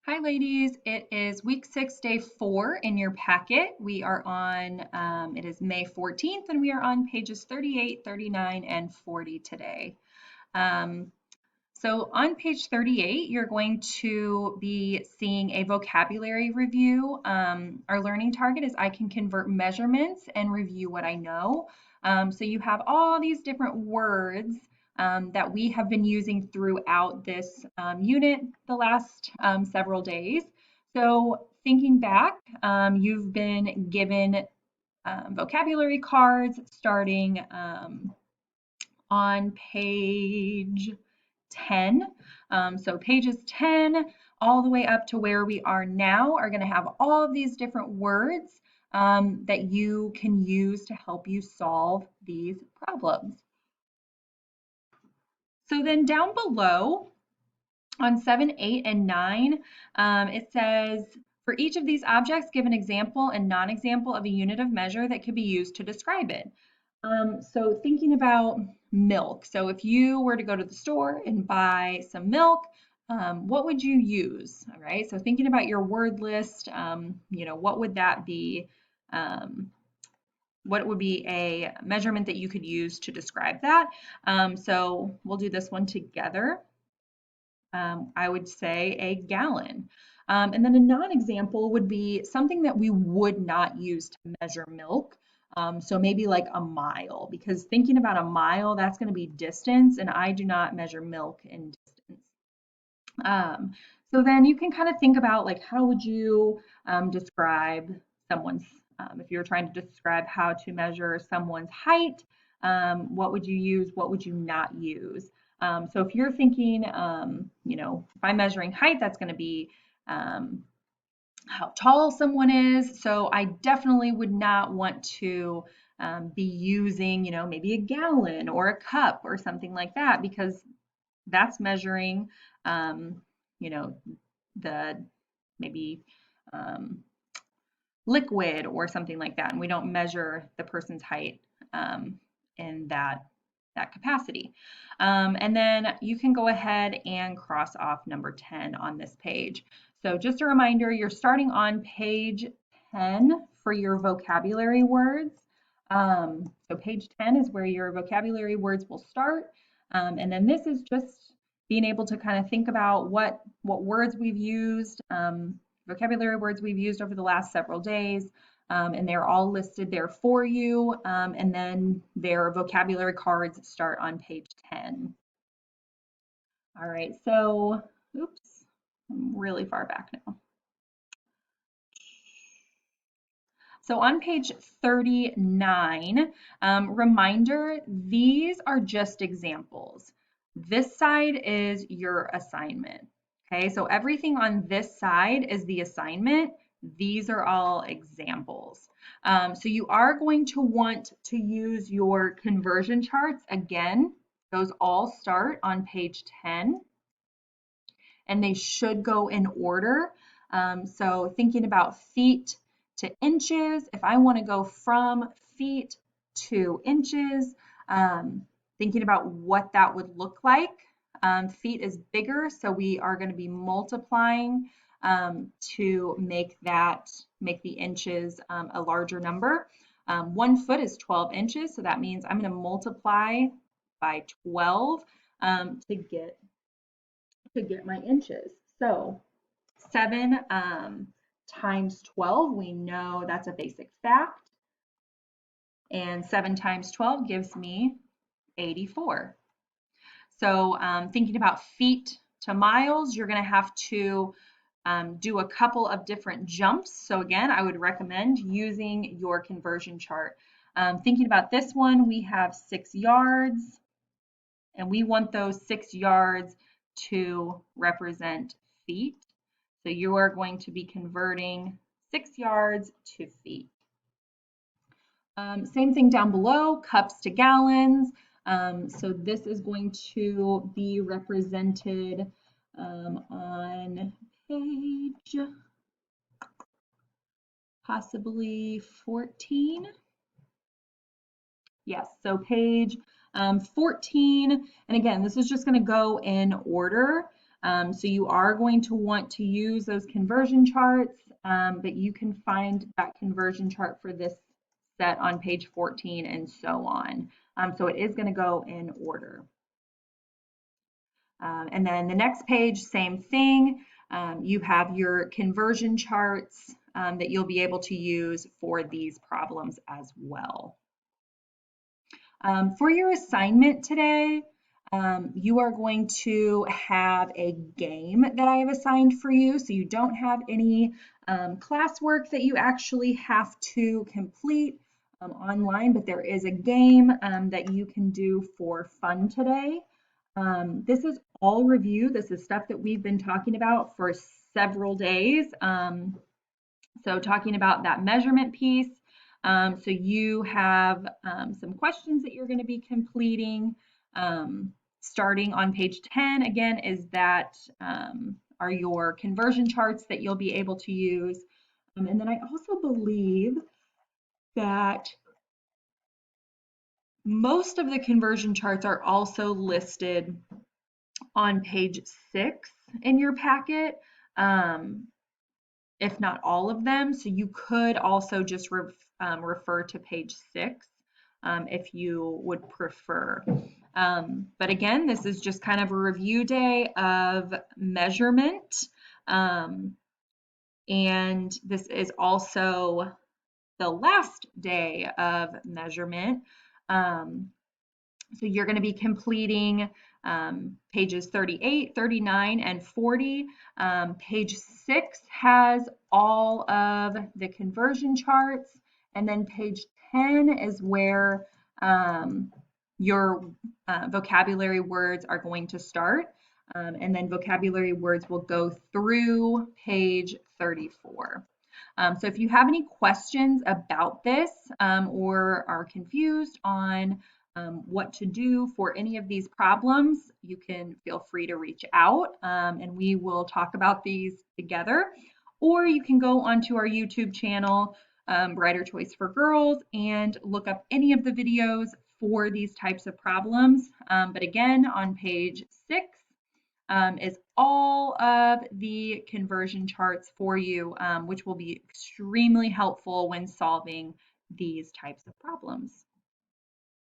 Hi, ladies. It is week 6, day 4 in your packet. We are on, it is May 14th, and we are on pages 38, 39, and 40 today. So on page 38, you're going to be seeing a vocabulary review. Our learning target is I can convert measurements and review what I know. So you have all these different words that we have been using throughout this unit the last several days. So thinking back, you've been given vocabulary cards starting on page 10. So pages 10 all the way up to where we are now are going to have all of these different words that you can use to help you solve these problems. So then down below on 7, 8, and 9, it says, for each of these objects, give an example and non-example of a unit of measure that could be used to describe it. So thinking about milk. So if you were to go to the store and buy some milk, what would you use? All right. So thinking about your word list, what would that be? What would be a measurement that you could use to describe that? So we'll do this one together. I would say a gallon. And then a non-example would be something that we would not use to measure milk. So maybe like a mile, because thinking about a mile, that's going to be distance, and I do not measure milk in distance. So then you can kind of think about like how would you describe someone's, if you're trying to describe how to measure someone's height, what would you use, what would you not use? So if you're thinking, if I'm measuring height, that's going to be how tall someone is. So I definitely would not want to be using, maybe a gallon or a cup or something like that, because that's measuring, the maybe liquid or something like that. And we don't measure the person's height in that capacity. And then you can go ahead and cross off number 10 on this page. So just a reminder, you're starting on page 10 for your vocabulary words. So page 10 is where your vocabulary words will start. And then this is just being able to kind of think about what words we've used, vocabulary words we've used over the last several days. And they're all listed there for you. And then their vocabulary cards start on page 10. All right, so, oops, I'm really far back now. So on page 39, reminder, these are just examples. This side is your assignment. Okay, so everything on this side is the assignment. These are all examples. So you are going to want to use your conversion charts. Again, those all start on page 10, and they should go in order. So thinking about feet to inches, if I want to go from feet to inches, thinking about what that would look like. Feet is bigger, so we are going to be multiplying to make the inches a larger number. 1 foot is 12 inches, so that means I'm going to multiply by 12 to get my inches. So 7 times 12, we know that's a basic fact. And 7 times 12 gives me 84. So thinking about feet to miles, you're going to have to do a couple of different jumps. So again, I would recommend using your conversion chart. Thinking about this one, we have 6 yards, and we want those 6 yards to represent feet. So you are going to be converting 6 yards to feet. Same thing down below, cups to gallons. So this is going to be represented on page possibly 14. Yes, so page 14. And again, this is just going to go in order. So you are going to want to use those conversion charts, but you can find that conversion chart for this set on page 14 and so on. So it is going to go in order. And then the next page, same thing. You have your conversion charts that you'll be able to use for these problems as well. For your assignment today, you are going to have a game that I have assigned for you. So you don't have any classwork that you actually have to complete online, but there is a game that you can do for fun today. This is all review. This is stuff that we've been talking about for several days. So talking about that measurement piece. So you have some questions that you're going to be completing. Starting on page 10, again, is that are your conversion charts that you'll be able to use. And then I also believe that most of the conversion charts are also listed on page 6 in your packet, if not all of them. So you could also just refer to page 6 if you would prefer. But again, this is just kind of a review day of measurement. And this is also the last day of measurement. So you're going to be completing pages 38, 39, and 40. Page 6 has all of the conversion charts, and then page 10 is where your vocabulary words are going to start. And then vocabulary words will go through page 34. So if you have any questions about this or are confused on what to do for any of these problems, you can feel free to reach out and we will talk about these together. Or you can go onto our YouTube channel, Brighter Choice for Girls, and look up any of the videos for these types of problems. But again, on page 6 is all of the conversion charts for you, which will be extremely helpful when solving these types of problems.